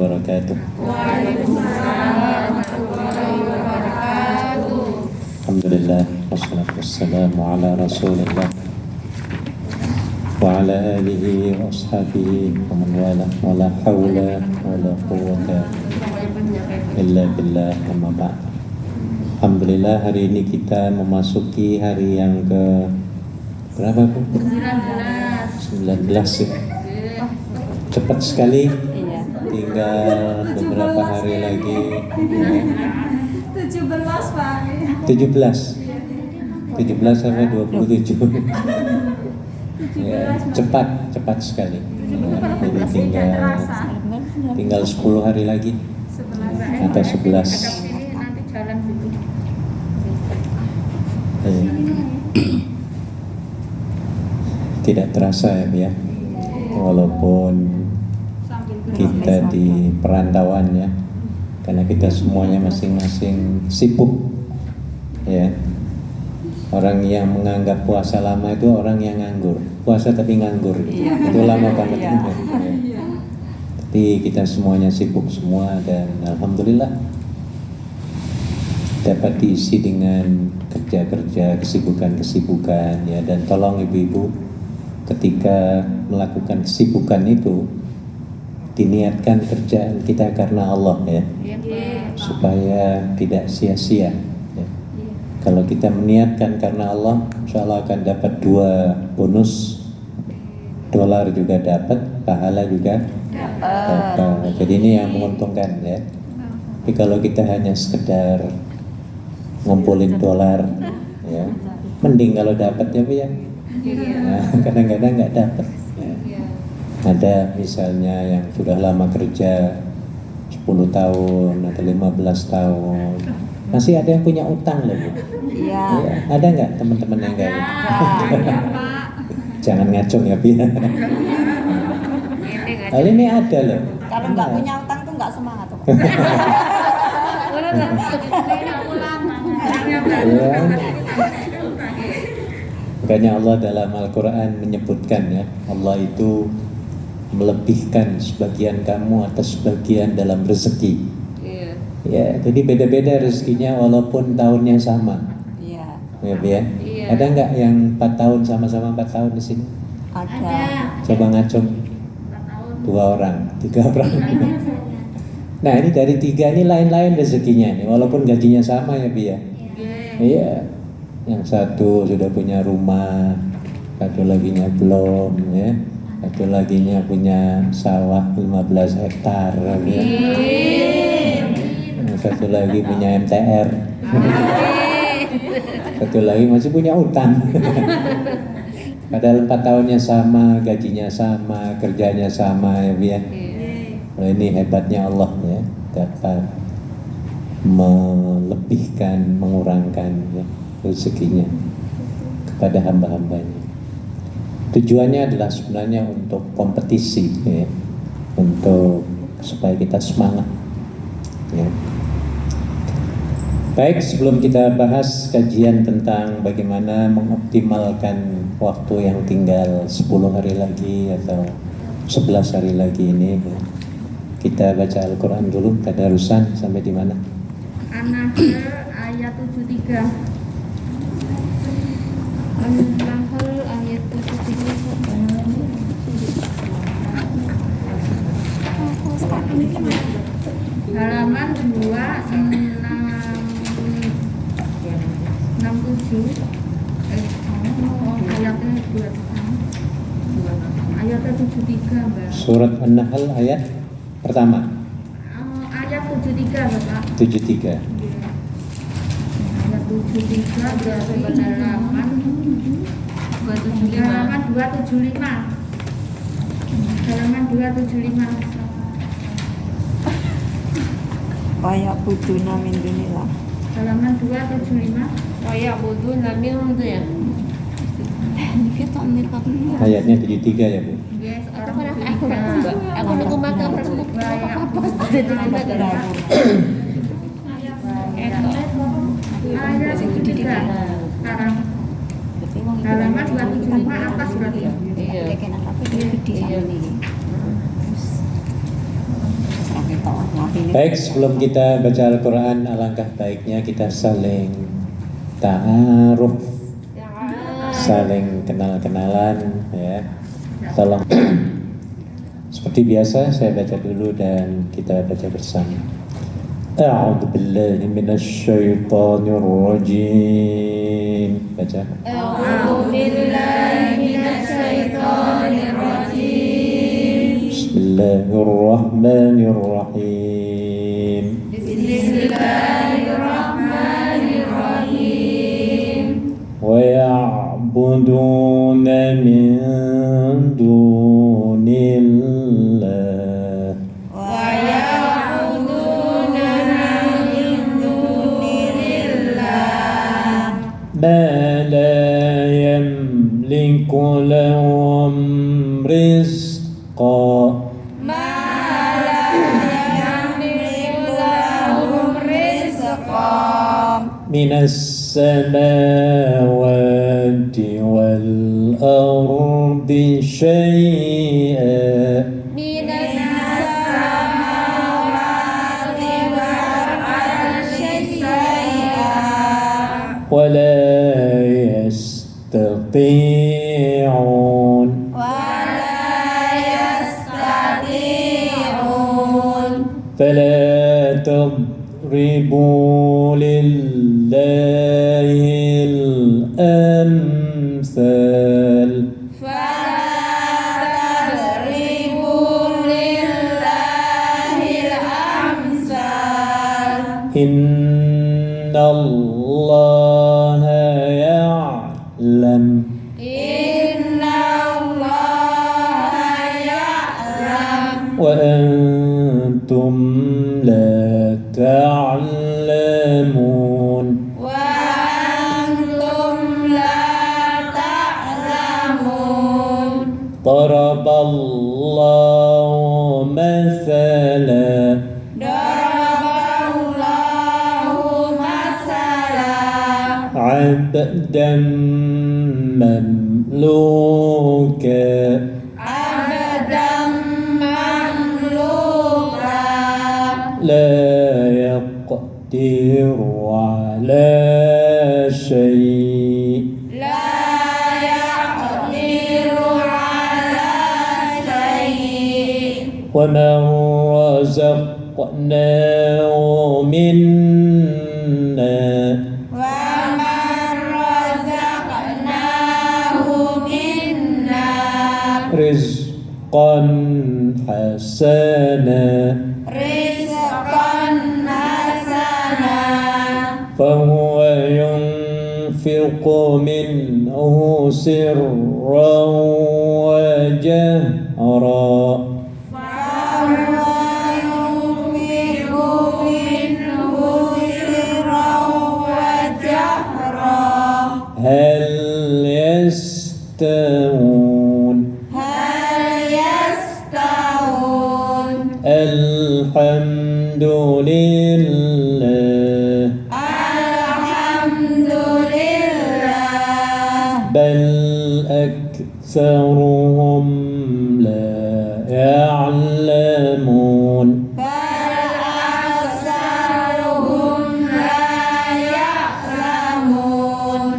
wabarakatuh. Waalaikumsalam warahmatullahi wabarakatuh. Alhamdulillah wassalatu wassalamu ala Rasulillah wa ala alihi wa ashabihi wa man wala wa la hawla wa la quwwata illa billah, amma ba'd. Alhamdulillah, hari ini kita memasuki hari yang ke berapa, Bu? 19 ya. Cepat sekali. Tinggal beberapa hari lagi. 17 Pak. 17 sampai 27. Ya, cepat sekali. Jadi tinggal 10 hari lagi atau 11. Tidak terasa ya, walaupun kita di perantauan ya, karena kita semuanya masing-masing sibuk ya. Orang yang menganggap puasa lama itu orang yang nganggur, puasa tapi nganggur gitu. Itu lama banget ya. Tapi kita semuanya sibuk semua, dan alhamdulillah dapat diisi dengan kerja-kerja, kesibukan ya. Dan tolong ibu-ibu, ketika melakukan kesibukan itu diniatkan kerjaan kita karena Allah ya, supaya tidak sia-sia ya. Kalau kita meniatkan karena Allah, insya Allah akan dapat 2 bonus, dolar juga dapat, pahala juga dapat. Jadi ini yang menguntungkan ya. Tapi kalau kita hanya sekedar ngumpulin dolar ya, mending kalau dapat ya Bu ya. Nah, kadang-kadang nggak dapat ya. Ada misalnya yang sudah lama kerja 10 tahun atau 15 tahun, masih ada yang punya utang loh Bu. Iya. Ya, ada nggak teman-teman yang kayak Jangan ngacung ya Bu. Hal ini ada loh. Kalau nggak punya utang tuh nggak semangat tuh. Ya. Makanya Allah dalam Al-Quran menyebutkan ya, Allah itu melebihkan sebagian kamu atas sebagian dalam rezeki. Ya, jadi beda-beda rezekinya walaupun tahunnya sama. Ya. Ada nggak yang 4 tahun sama-sama 4 tahun di sini? Ada. Coba ngacung 2 orang, 3 orang. Nah ini dari 3 ini lain-lain rezekinya nih, walaupun gajinya sama ya Bi ya. Iya. Yang satu sudah punya rumah, satu laginya belum ya. Satu laginya punya sawah 15 hektar ya. Satu lagi punya MTR. Satu lagi masih punya utang. Padahal 4 tahunnya sama, gajinya sama, kerjanya sama ya Bu ya. Nah, ini hebatnya Allah ya, dapat melebihkan, mengurangkan ya, rezekinya kepada hamba-hambanya. Tujuannya adalah sebenarnya untuk kompetisi ya, untuk supaya kita semangat ya. Baik, sebelum kita bahas kajian tentang bagaimana mengoptimalkan waktu yang tinggal 10 hari lagi atau 11 hari lagi ini ya, kita baca Al-Quran dulu, tadarusan sampai di mana? An-Nahl ayat 73. An-Nahl ayat 73. Halaman 267. Ayatnya 2. Ayatnya 73, Mbak. Surat An-Nahl ayat pertama. Ayat 73, Bapak. 73. Ayat 73 berarti halaman 275. Halaman 275. Kayak buduna min dunillah. Halaman 275. Kayak bodoh nabil itu ya. Kita nikah. Ayatnya 73 ya Bu. Yes, Aku orang pernah aku nunggu makan perlu apa? Jadi ada. Ayat 73. Sekarang halaman 275 atas berarti. Iya. Kayak apa dia gede sama ini. Baik, sebelum kita baca Al-Quran, alangkah baiknya kita saling ta'aruf, saling kenal-kenalan ya. Tolong seperti biasa saya baca dulu dan kita baca bersama. A'udzu billahi minasyaitonir rajim. Baca. A'udzu billahi minasyaitonir rajim. Bismillahirrahmanirrahim. Bismillahirrahmanirrahim. Wa ya'buduna min dunillah Wa ya'buduna min dunillah ma la yamliku lahum rizqa ma la yamliku lahum rizqan minas samawati wal ardi syai'an minas samawati wal ardi syai'an wa la yastati'un ولا يستطيعون فلا تضربوا لله الأمثال فلا تضربوا لله الأمثال إن الله يعلم إن الله يعلم وأنتم لا تعلمون وأنتم لا تعلمون ضرب الله مثلا ضرب الله مثلا عبدا مملوكا عبدا مملوكا لا يقدر على شيء لا يقدر على شيء ومن رزقناه منا ومن رزقناه منا رزقا حسنا رزقا حسنا فهو ينفق منه سرا وجهرا فهو ينفق منه سرا وجهرا هل يستوون هل يستوون الحمد لله الحمد لله بل أكثرهم لا يعلمون بل أكثرهم لا يعلمون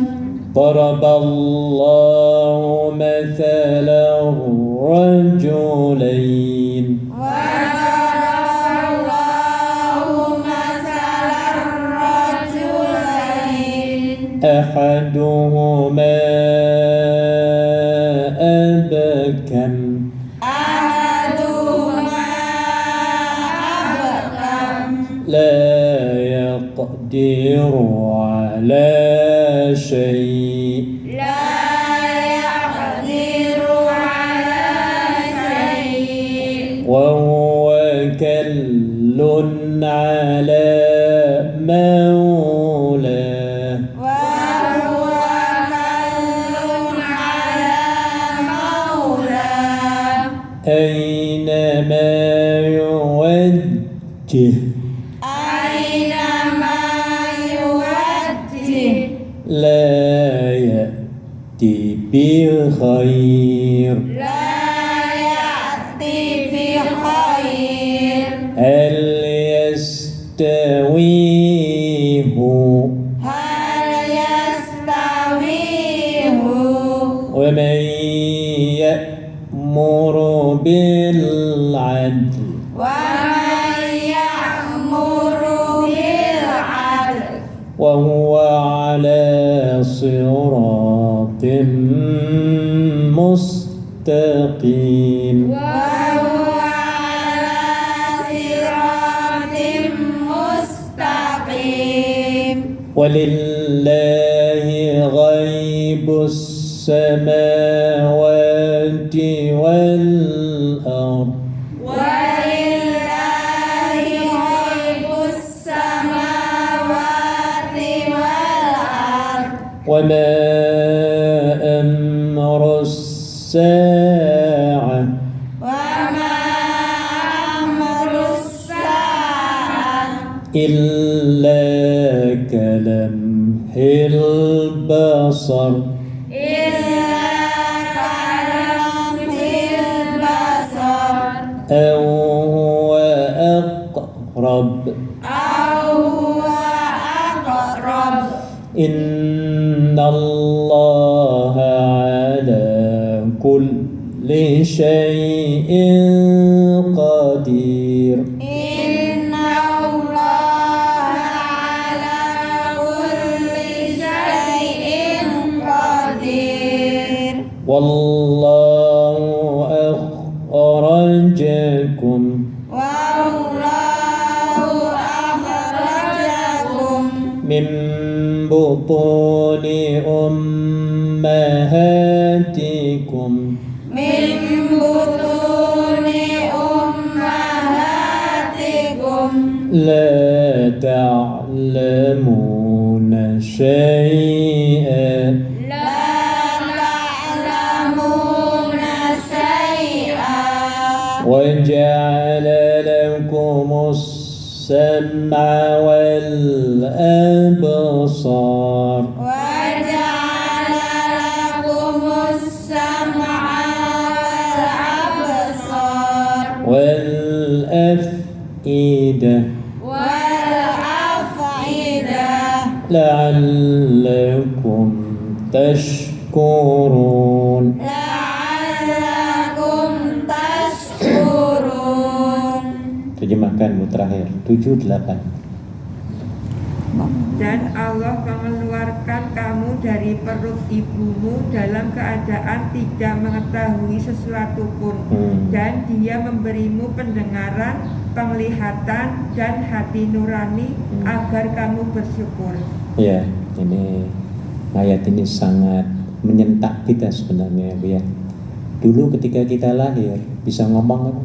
ضرب الله مثلا رجلين وضرب الله مثلا الرجلين أحدهما أبكم أحدهما أبكم لا يقدر على شيء لا يقدر على شيء وهو كل على مولاه وهو كل على مولاه أينما يوجه أينما يوجه لا يأتي بخير لا يأتي بخير هل هو هل يستوي هو ومن يأمر بالعدل ومن يأمر بالعدل وهو على صراط مستقيم وهو على صراط مستقيم ولله غيب السماوات والأرض ولله غيب السماوات والأرض وما أمر الساعة وما أمر الساعة إلا كلمح البصر إلا كلمح البصر أو هو أقرب أو هو أقرب إن الله على كل شيء قدير إن الله على كل شيء قدير والله أخرجكم والله أخرجكم من بطون أمهاتكم من بطون أمهاتكم لا تعلمون شيئا لا تعلمون شيئا وجعل لكم السمع والأبصار وجعل لكم السمع والأبصار والأفئدة والأفئدة لعلكم تشكرون. لعلكم تشكرون. Terjemahkanmu terakhir 7-8. Dan Allah mengeluarkan kamu dari perut ibumu dalam keadaan tidak mengetahui sesuatu pun. Dan Dia memberimu pendengaran, penglihatan, dan hati nurani agar kamu bersyukur. Ya, ini ayat ini sangat menyentak kita sebenarnya, Bu ya. Dulu ketika kita lahir bisa ngomong kan?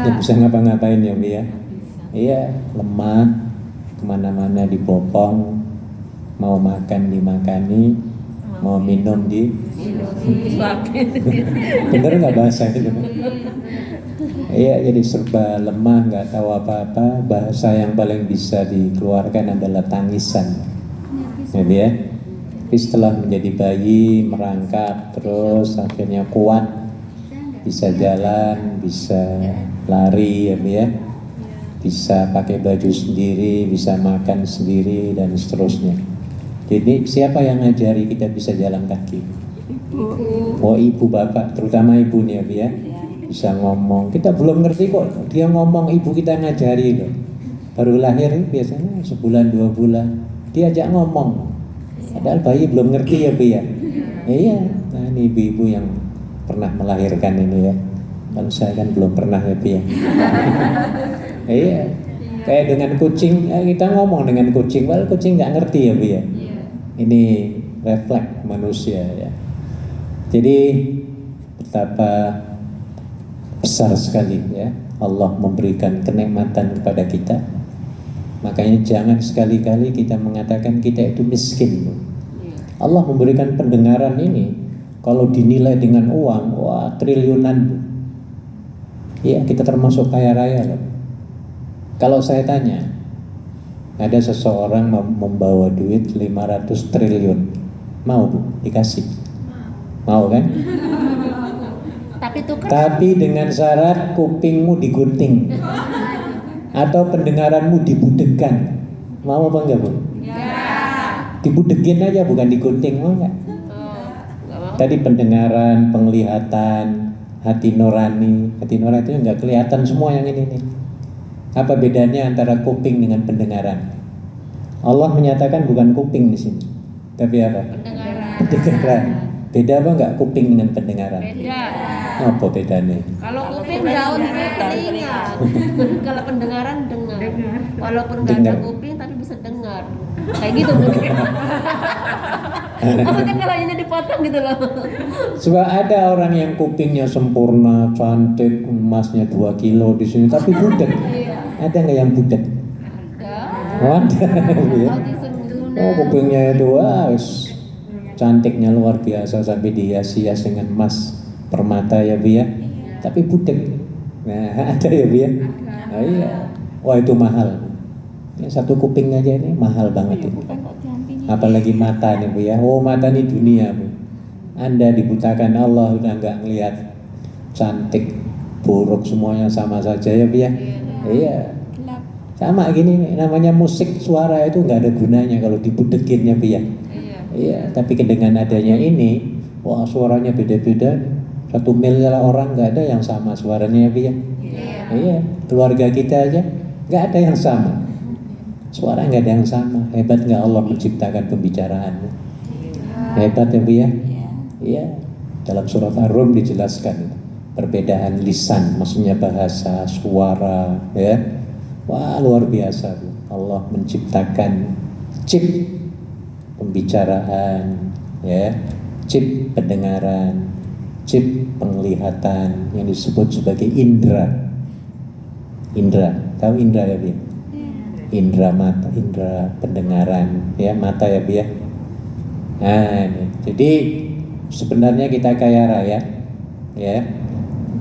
Ya, bisa ngapa-ngapain ya, Bu ya. Iya, lemah, kemana-mana dibopong, mau makan dimakani, mau minum bener nggak bahasa itu? Iya, jadi serba lemah, nggak tahu apa-apa. Bahasa yang paling bisa dikeluarkan adalah tangisan, ya. Tapi setelah menjadi bayi, merangkak, terus akhirnya kuat, bisa jalan, bisa lari, ya. Bisa pakai baju sendiri, bisa makan sendiri, dan seterusnya. Jadi siapa yang ngajari kita bisa jalan kaki? Oh, ibu bapak, terutama ibu nih ya, bisa ngomong. Kita belum ngerti kok, dia ngomong, ibu kita ngajari loh. Baru lahir biasanya sebulan 2 bulan, diajak ngomong. Padahal bayi belum ngerti ya, Bu ya. Iya, nah ini ibu-ibu yang pernah melahirkan ini ya. Kalau saya kan belum pernah ya, Bu ya. Iya, kayak dengan kucing, kita ngomong dengan kucing, padahal kucing nggak ngerti ya, Bu ya. Ini refleks manusia ya. Jadi betapa besar sekali ya Allah memberikan kenikmatan kepada kita. Makanya jangan sekali-kali kita mengatakan kita itu miskin. Allah memberikan pendengaran ini, kalau dinilai dengan uang, wah triliunan. Iya, kita termasuk kaya raya loh. Kalau saya tanya, ada seseorang membawa duit 500 triliun, mau Bu? Dikasih? Mau kan? Tapi itu kan Tapi dengan syarat kupingmu digunting. Atau pendengaranmu dibudekkan, mau apa enggak Bu? Dibudekin aja, bukan digunting, mau enggak? Tadi pendengaran, penglihatan, hati nurani. Hati nurani itu enggak kelihatan semua yang ini nih. Apa bedanya antara kuping dengan pendengaran? Allah menyatakan bukan kuping di sini, tapi apa? Pendengaran. Beda apa enggak kuping dengan pendengaran? Beda. Apa bedanya? Kalau kuping daun telinga. Kalau pendengaran dengar. Walaupun nggak ada Dengar. kuping tapi bisa dengar. Kayak gitu mungkin. Maksudnya kalau ini dipotong gitu loh. Sebab ada orang yang kupingnya sempurna, cantik, emasnya 2 kilo di sini, tapi budek. Ada nggak yang budek? Ada. Oh, ada. Ya. Autism Luna. Oh, kupingnya itu wis cantiknya luar biasa sampai dihias-hias dengan emas permata ya Bu ya. Tapi budek. Nah, ada ya Bu ya. Oh, iya. Wah, itu mahal. Ya, satu kuping aja ini mahal banget itu. Apalagi mata nih Bu ya. Oh, mata ini dunia Bu. Anda dibutakan Allah udah nggak ngelihat cantik, buruk semuanya sama saja ya Bu ya. Iya. Sama gini nih, namanya musik suara itu nggak ada gunanya kalau dibudekin ya Bu ya. Iya, tapi dengan adanya ini, wah suaranya beda-beda. 1 miliar orang nggak ada yang sama suaranya ya Bu ya. Iya, keluarga kita aja nggak ada yang sama. Suara nggak ada yang sama. Hebat nggak Allah menciptakan pembicaraan? Hebat ya Bu ya. Iya, dalam surat Ar-Rum dijelaskan perbedaan lisan, maksudnya bahasa, suara, ya. Wah luar biasa Bu. Allah menciptakan chip pembicaraan, ya, chip pendengaran, chip penglihatan yang disebut sebagai indera. Indera, tahu indera ya Bu? Indera mata, indera pendengaran, ya mata ya Bu ya. Nah, ini. Jadi sebenarnya kita kaya raya, ya.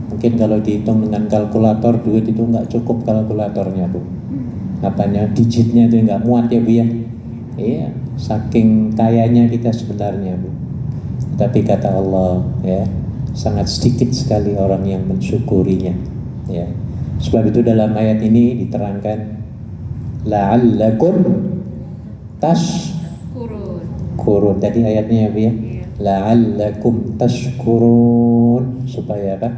Mungkin kalau dihitung dengan kalkulator duit itu nggak cukup kalkulatornya Bu. Apanya digitnya itu nggak muat ya Bu ya. Iya, saking kayanya kita sebenarnya Bu. Tapi kata Allah ya, sangat sedikit sekali orang yang mensyukurinya. Ya. Sebab itu dalam ayat ini diterangkan la'allakum tashkurun. Tadi ayatnya ya Bu ya. La'allakum tashkurun, supaya apa?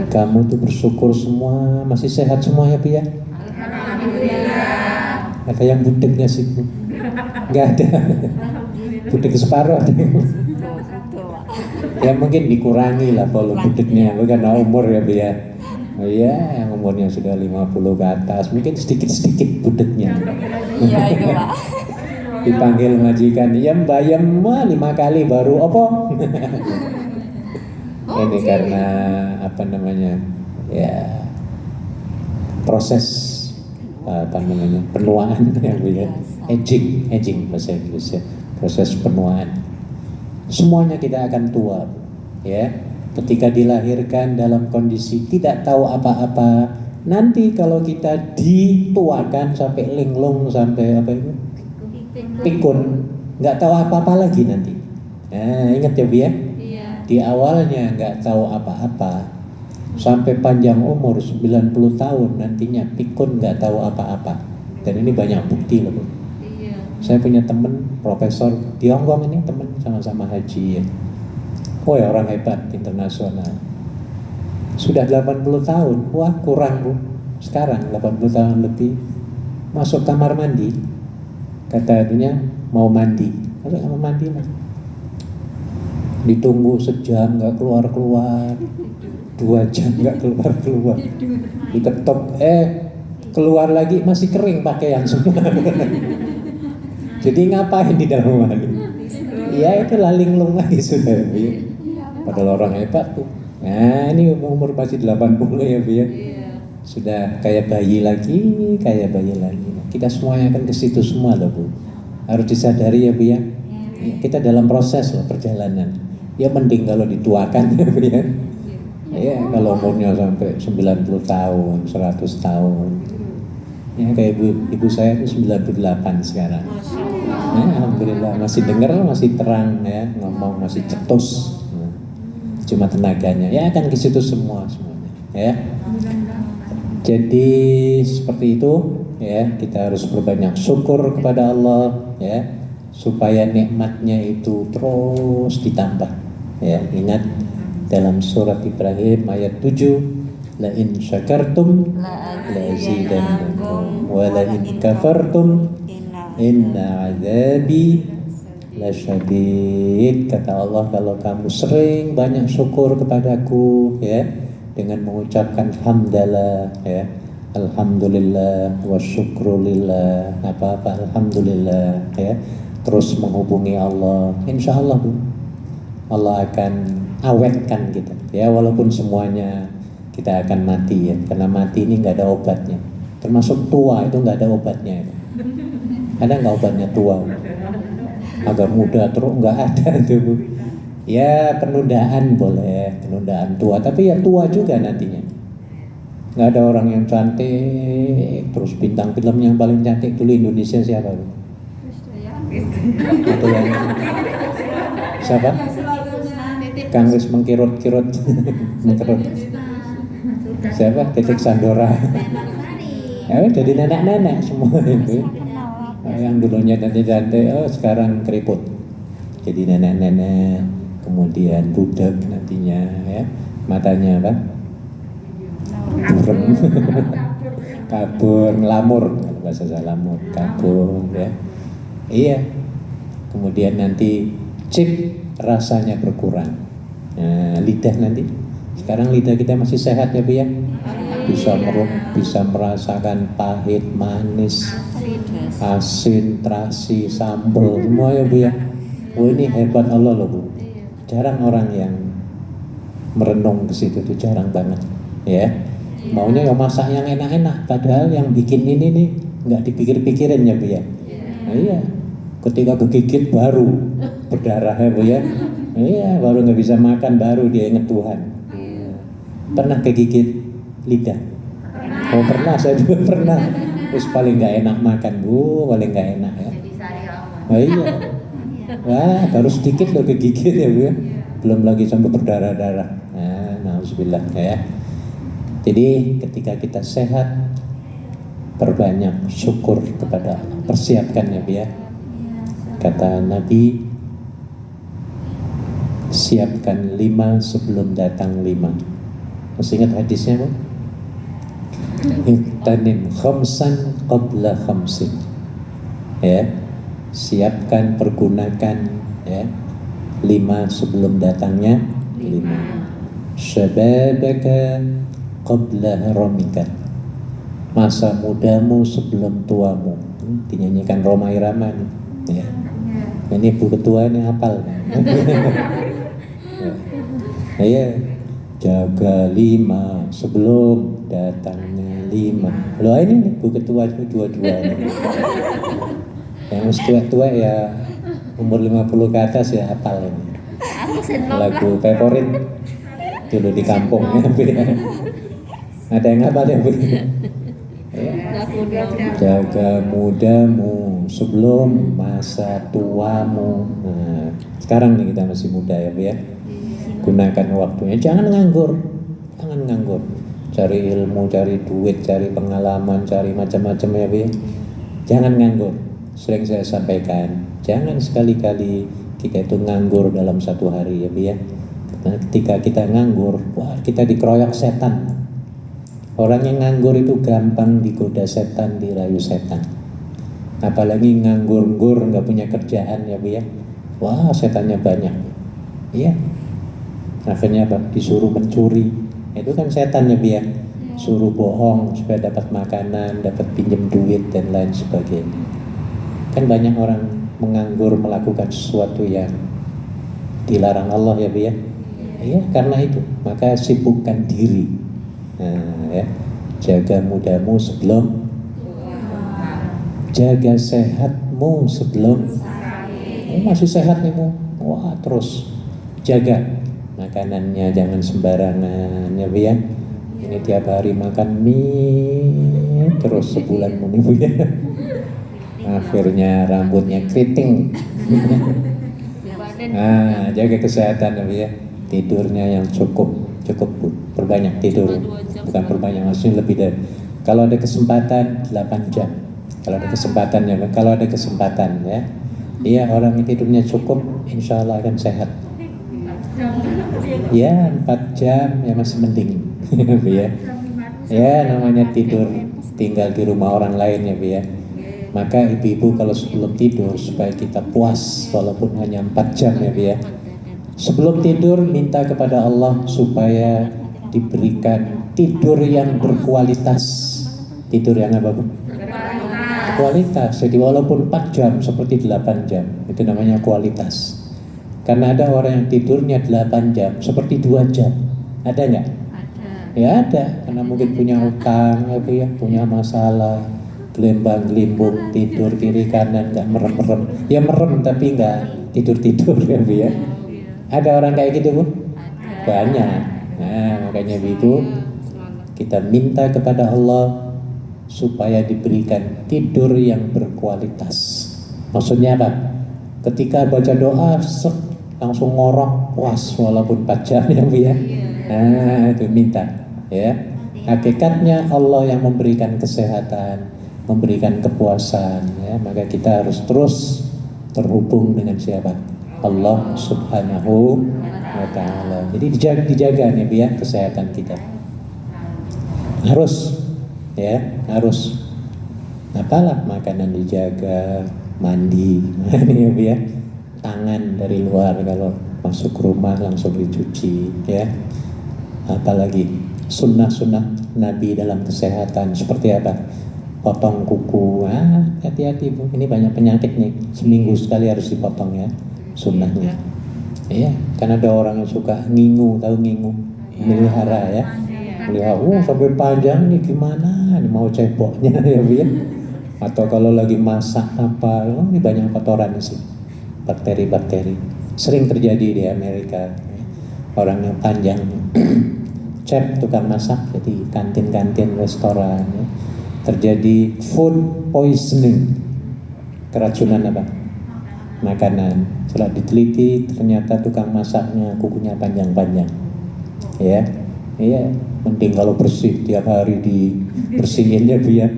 Kamu tuh bersyukur semua, masih sehat semua ya Bu ya? Alhamdulillah. Ada yang budek nggak sih Bu? Nggak ada. Budek separuh. Ya mungkin dikurangi lah kalau budeknya, bukan umur ya Bu ya. Oh iya, yang umurnya sudah 50 ke atas, mungkin sedikit-sedikit budeknya. Iya itu Pak. Dipanggil majikan, ya Mbak ya 5 kali baru apa? Ini karena apa namanya, ya proses apa namanya penuaan ya Bu ya, aging bahasa Inggris ya, proses penuaan. Semuanya kita akan tua, ya. Ketika dilahirkan dalam kondisi tidak tahu apa-apa, nanti kalau kita dituakan sampai linglung, sampai apa itu, pikun, nggak tahu apa-apa lagi nanti. Nah, ingat ya Bu ya. Di awalnya nggak tahu apa-apa, sampai panjang umur 90 tahun nantinya pikun nggak tahu apa-apa. Dan ini banyak bukti loh Bu. Saya punya teman profesor di Hong Kong ini, teman sama-sama haji ya. Oh ya, orang hebat internasional. Sudah 80 tahun, wah kurang Bu. Sekarang 80 tahun lebih, masuk kamar mandi, katanya mau mandi. Masuk kamar mandi Mas. Ditunggu sejam nggak keluar-keluar, 2 jam nggak keluar-keluar, diketok, keluar lagi masih kering pakaian semua. Jadi ngapain di dalam mandi? Ya itu lalinglung lagi sudah Bu ya. Padahal orang hebat tuh. Nah ini umur masih 80 ya Bu ya. Sudah kayak bayi lagi, kayak bayi lagi. Kita semuanya akan ke situ semua loh Bu. Harus disadari ya Bu ya. Kita dalam proses loh perjalanan. Ya mending kalau dituakan ya Bu ya. Ya kalau umurnya sampai 90 tahun, 100 tahun. Ya kayak ibu saya itu 98 sekarang. Ya, alhamdulillah masih dengar, masih terang ya, ngomong masih cetus. Cuma tenaganya ya akan ke situ semuanya ya. Jadi seperti itu ya, kita harus berbanyak syukur kepada Allah ya, supaya nikmatnya itu terus ditambah ya. Ingat dalam surat Ibrahim ayat 7, la in syakartum la azidannakum wa la in kafartum inna azabi lasyadid. Kata Allah, kalau kamu sering banyak syukur kepadaku ya, dengan mengucapkan hamdalah ya, alhamdulillah wa syukrulillah, apa-apa alhamdulillah ya, terus menghubungi Allah, insya Allah Bu, Allah akan awetkan kita ya, walaupun semuanya kita akan mati ya, karena mati ini nggak ada obatnya, termasuk tua itu nggak ada obatnya ya. Ada nggak obatnya tua? Agak muda terus nggak ada tuh Bu. Ya penundaan boleh, penundaan tua, tapi ya tua juga nantinya. Nggak ada orang yang cantik, terus bintang film yang paling cantik dulu Indonesia siapa Bu? Atau yang siapa? Kang Wis mengkirut-kirut, mengkerut. Siapa? Titik Sandora. Ya jadi nenek-nenek semua itu. Yang dulunya cantik-cantik, oh sekarang keriput. Jadi nenek-nenek. Kemudian budak nantinya ya, matanya apa? Burem, kabur, ngelamur, kalau bahasa saya lamur, kabur ya. Iya. Kemudian nanti chip rasanya berkurang. Nah, lidah nanti. Sekarang lidah kita masih sehat ya Bu ya. Bisa merasakan pahit, manis, asin, terasi, sambal, semua ya Bu ya. Oh ini hebat Allah loh Bu. Jarang orang yang merenung ke situ, itu jarang banget ya. Maunya ya masak yang enak-enak, padahal yang bikin ini nih nggak dipikir-pikirin ya Bu ya. Nah, iya, ketika kegigit baru berdarah ya Bu ya. Iya, baru nggak bisa makan baru dia inget Tuhan. Pernah kegigit lidah? Oh pernah, saya juga pernah. Terus paling nggak enak makan Bu, paling nggak enak ya. Oh iya. Wah, baru sedikit loh kegigit ya Bu ya. Belum lagi sampai berdarah-darah. Nah, nauzubillah ya. Jadi ketika kita sehat, perbanyak syukur kepada Allah. Persiapkan ya Bu ya. Kata Nabi, siapkan 5 sebelum datang 5. Masih ingat hadisnya Bu? Iktanim khamsan qabla khamsin. Ya. Siapkan, pergunakan ya 5 sebelum datangnya 5. Syababaka qabla haramika. Masa mudamu sebelum tuamu. Dinyanyikan Roma Irama nih ya. Ini Bu Ketua ini hafal. Ya. Jaga 5 sebelum datangnya 5. Loh ini nih Bu Ketua itu dua-dua nih. Yang tua-tua ya umur 50 ke atas ya hafal ini. Lagu favorit dulu di kampung ya. Ada yang hafal ya Bu? Ya. Jaga mudamu sebelum masa tuamu. Nah, sekarang nih kita masih muda ya Bu ya. Gunakan waktunya, jangan nganggur. Jangan nganggur. Cari ilmu, cari duit, cari pengalaman, cari macam-macam ya Bu ya. Jangan nganggur. Sering saya sampaikan, jangan sekali-kali kita itu nganggur dalam satu hari ya Bu ya. Karena ketika kita nganggur, wah kita dikeroyok setan. Orang yang nganggur itu gampang digoda setan, dirayu setan. Apalagi nganggur-nggur nggak punya kerjaan ya Bu ya. Wah setannya banyak. Iya. Akhirnya apa? Disuruh mencuri. Itu kan setan ya Bu ya. Suruh bohong supaya dapat makanan, dapat pinjam duit dan lain sebagainya. Kan banyak orang menganggur melakukan sesuatu yang dilarang Allah ya Bu ya. Iya, karena itu maka sibukkan diri. Nah, ya. Jaga mudamu sebelum jaga sehatmu sebelum masih sehat nih Bu. Wah, terus jaga makanannya, jangan sembarangan ya Bu ya. Ini tiap hari makan mie terus sebulan Bu ya. Akhirnya rambutnya keriting. Nah, jaga kesehatan ya. Tidurnya yang cukup Bu. Perbanyak tidur. 2 jam bukan perbanyak, maksudnya lebih dari, kalau ada kesempatan 8 jam, kalau ada kesempatannya, kalau ada kesempatan ya, iya orang tidurnya cukup, insya Allah akan sehat. Ya 4 jam ya masih mending, ya. Ya namanya tidur tinggal di rumah orang lain ya, ya. Maka ibu-ibu kalau sebelum tidur supaya kita puas walaupun hanya 4 jam ya, ya. Sebelum tidur minta kepada Allah supaya diberikan tidur yang berkualitas. Tidur yang apa, Bu? Kualitas. Jadi walaupun 4 jam seperti 8 jam, itu namanya kualitas. Karena ada orang yang tidurnya 8 jam seperti 2 jam. Ada nggak? Ada. Ya ada, karena mungkin punya utang ya, punya masalah, gelembang-gelimbung, tidur kiri kanan, nggak merem-merem. Ya merem tapi nggak tidur-tidur ya. Ada orang kayak gitu, Bu? Banyak. Nah, makanya Ibu, kita minta kepada Allah supaya diberikan tidur yang berkualitas. Maksudnya apa? Ketika baca doa, langsung ngorok, puas walaupun 4 jam ya, Bu ya. Nah, itu minta ya. Hakikatnya Allah yang memberikan kesehatan, memberikan kepuasan ya, maka kita harus terus terhubung dengan siapa? Allah Subhanahu wa ta'ala. Jadi dijaga nih biar kesehatan kita. Harus ya, harus apalah makanan dijaga, mandi ini ya biar tangan dari luar kalau masuk rumah langsung dicuci ya. Apalagi sunnah-sunnah Nabi dalam kesehatan seperti apa? Potong kuku, hati-hati Bu, ini banyak penyakit nih, seminggu sekali harus dipotong ya, sunnahnya. Iya, karena ada orang yang suka ngingu, tahu ngingu, melihara ya, melihara, sampai panjang nih gimana, ini mau ceboknya ya Bu ya. Atau kalau lagi masak apa, ini banyak kotoran sih, bakteri-bakteri. Sering terjadi di Amerika, ya. Orang yang panjang, chef tukang masak, jadi kantin-kantin restoran. Ya. Terjadi food poisoning, keracunan apa? Makanan. Setelah diteliti ternyata tukang masaknya kukunya panjang-panjang. Ya, iya. Mending kalau bersih tiap hari dibersihin ya Bu ya.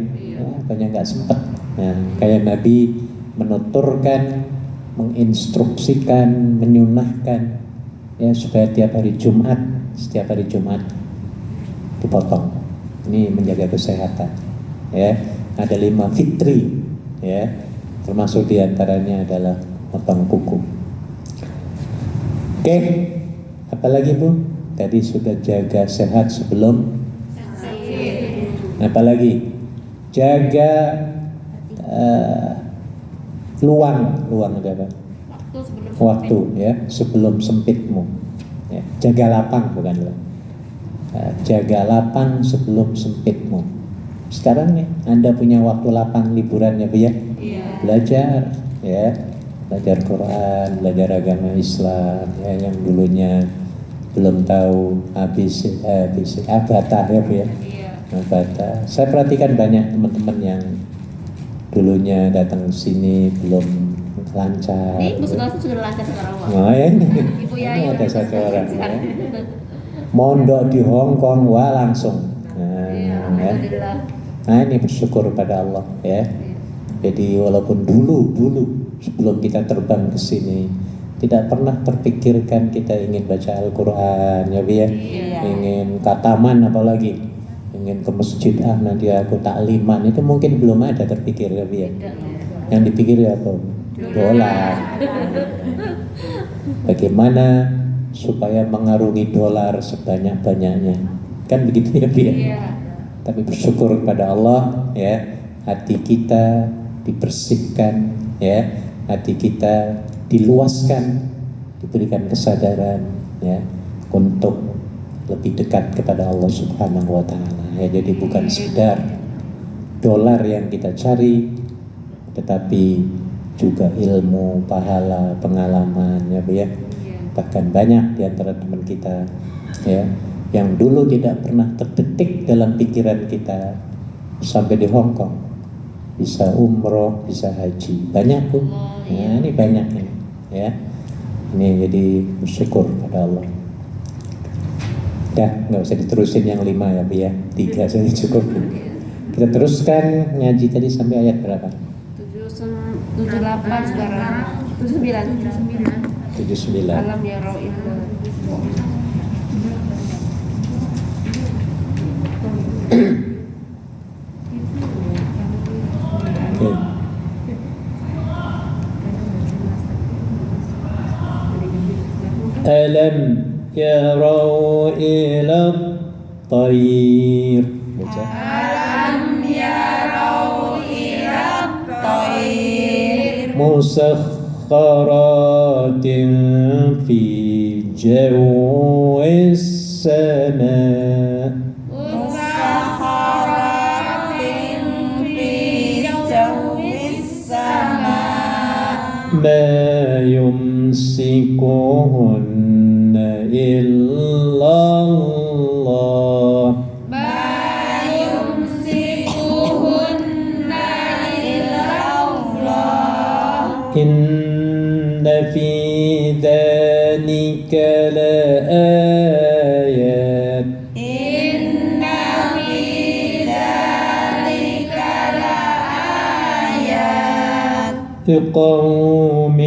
Banyak nggak sempet. Nah, kayak Nabi menuturkan, menginstruksikan, menyunahkan ya supaya setiap hari Jumat dipotong. Ini menjaga kesehatan. Ya, ada 5 fitri ya, termasuk diantaranya adalah potong kuku. Oke, apalagi Bu? Tadi sudah jaga sehat sebelum sakit. Apalagi jaga luang ada apa? Waktu ya sebelum sempitmu. Ya, jaga lapang bukan luang. Jaga lapang sebelum sempitmu. Sekarang nih Anda punya waktu lapang liburan ya Bu ya? Iya. Belajar ya, belajar Quran, belajar agama Islam ya, yang dulunya belum tahu ABC Abata ya Bu ya? Iya. Abata. Saya perhatikan banyak teman-teman yang dulunya datang ke sini belum lancar. Ibu Sulawesi sudah lancar sekarang. Oh ya ini. Ibu Yayu ada satu orang ya. Mondok di Hong Kong langsung. Ya. Nah ini bersyukur pada Allah ya. Jadi walaupun dulu sebelum kita terbang ke sini tidak pernah terpikirkan kita ingin baca Al-Quran ya Bu ya. Ingin kataman apalagi, ingin ke masjid nanti aku takliman, itu mungkin belum ada terpikir ya Bu ya. Yang dipikir ya apa? Dolar. Bagaimana supaya mengarungi dolar sebanyak-banyaknya, kan begitu ya Bu ya. Tapi bersyukur kepada Allah ya, hati kita dibersihkan ya, hati kita diluaskan, diberikan kesadaran ya untuk lebih dekat kepada Allah Subhanahu wa ta'ala ya. Jadi bukan sekedar dolar yang kita cari, tetapi juga ilmu, pahala, pengalaman ya Bu ya. Bahkan banyak di antara teman kita ya yang dulu tidak pernah terdetik dalam pikiran kita sampai di Hong Kong bisa umroh, bisa haji, banyak Bu ya, ini banyak ini ya. Ini jadi bersyukur pada Allah. Ya, nggak usah diterusin yang 5 ya, Bu ya. 3 saja cukup. Kita teruskan ngaji tadi sampai ayat berapa? 78 sekarang. 79. 79. Alam ya ro'ina. Oke. Alam yarau ila tayr. Baca. Alam yarau ila tayr Musakhkharatin fi jawis sama. musakharatin fi jawis sama ما يمسكهن إلا الله ma yumsikuhunna illa Allah إن في ذلك لآيات inna fi dzalika laayat لقوم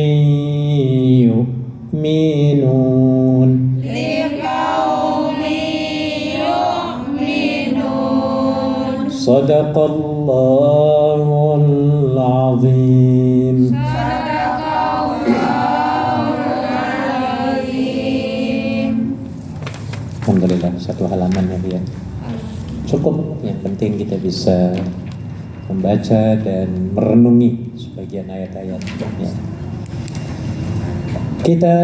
يؤمنون liqaumin yu'minun صدق الله العظيم. Alhamdulillah, satu halaman ya. Cukup, yang penting kita bisa membaca dan merenungi sebagian ayat-ayat ya. Kita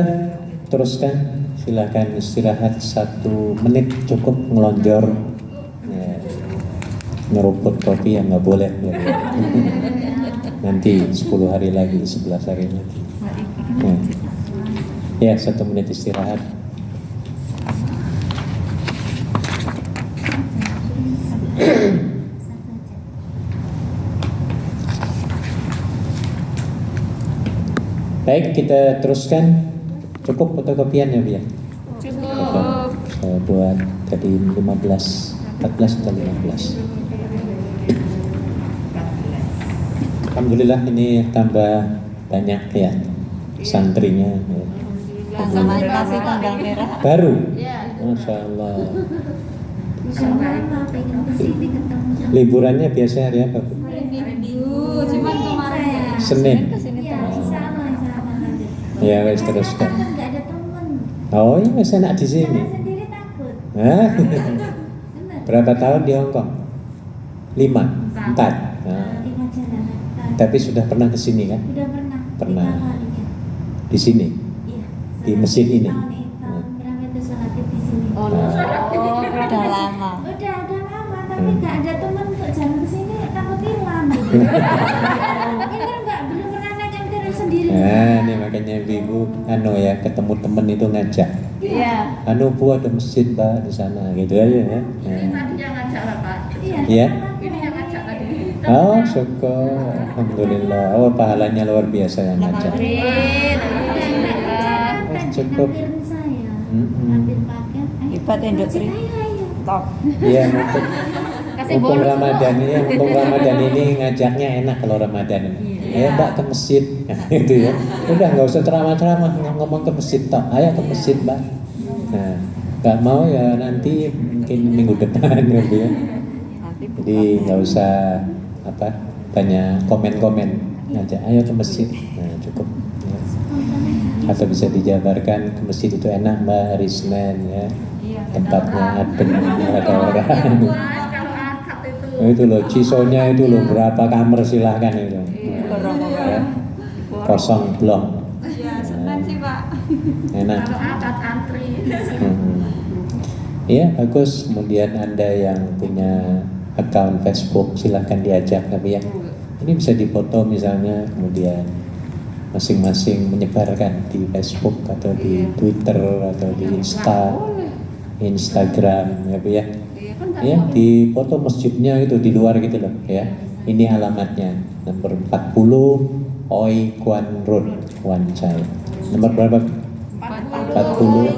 teruskan, silakan istirahat 1 menit cukup, ngelonjor ya. Nyeruput kopi yang nggak boleh ya. Nanti 10 hari lagi, 11 hari lagi ya. 1 menit istirahat. Baik, kita teruskan. Cukup fotokopian ya, Bu ya? Cukup. Saya buat tadi 14 atau 15. Alhamdulillah, ini tambah banyak ya santrinya ya. Sama kasih tanggal merah Baru? Ya. Masya Allah. Insyaallah pengen kesini ketemu Liburannya biasa hari apa, Bu? Minggu cuman kemarin Senin. kesini terus Ya, wes teruskan. nggak ada temen Oh, ya masih enak di sini. sendiri takut Hah? bener Berapa tahun di Hong Kong? 5, 4. Nah, di Majalengka tapi sudah pernah ke sini kan? udah pernah Pernah. 3 kali ya Di sini. iya Di masjid ini? tahun berapa itu sholat id di sini Oh, udah lama tapi nggak ada temen untuk jalan ke sini takut hilang ini nggak belum pernah naik MTR sendiri Nah, ini makanya ibu ya ketemu temen itu ngajak. Iya. Bu ada masjid Pak di sana gitu aja ya. Nah. yang ngajak lah Pak. Ya. Ini yang ngajak tadi. Oh, syukur. Alhamdulillah. Oh, pahalanya luar biasa yang ngajak. Cukup. Nampirin saya Mm-mm. ngambil paket Ibat induk Sri. ayo Top. Iya, mumpung, Kasih mumpung bonus. Ramadan ini, mumpung Ramadan ini ngajaknya enak kalau Ramadan ini. Ayo Mbak ke masjid, gitu ya. Udah nggak usah ceramah-ceramah, ngomong ke masjid tok. Ayo ke masjid Mbak. Nah, nggak mau ya nanti mungkin minggu depan gitu ya. Jadi nggak usah banyak komen-komen, ngajak ayo ke masjid. Nah, cukup. Ya. Atau bisa dijabarkan ke masjid itu enak Mbak, hari Senin ya. Tempatnya adem, nggak ada orang. Kalau akad itu. Oh, itu loh, cisonya itu loh, berapa kamar silahkan itu. Ya. Kosong blok. Ya, senang sih Pak. Enak. Kalau akad antri. Iya, bagus. Kemudian Anda yang punya akun Facebook silahkan diajak, tapi ya ini bisa difoto misalnya, kemudian masing-masing menyebarkan di Facebook atau di Twitter atau di Instagram ya Bu ya. Ya, di foto masjidnya itu di luar gitu loh ya. Ini alamatnya nomor 40 Oi Kwan Road, Wan Chai. Nomor berapa? 40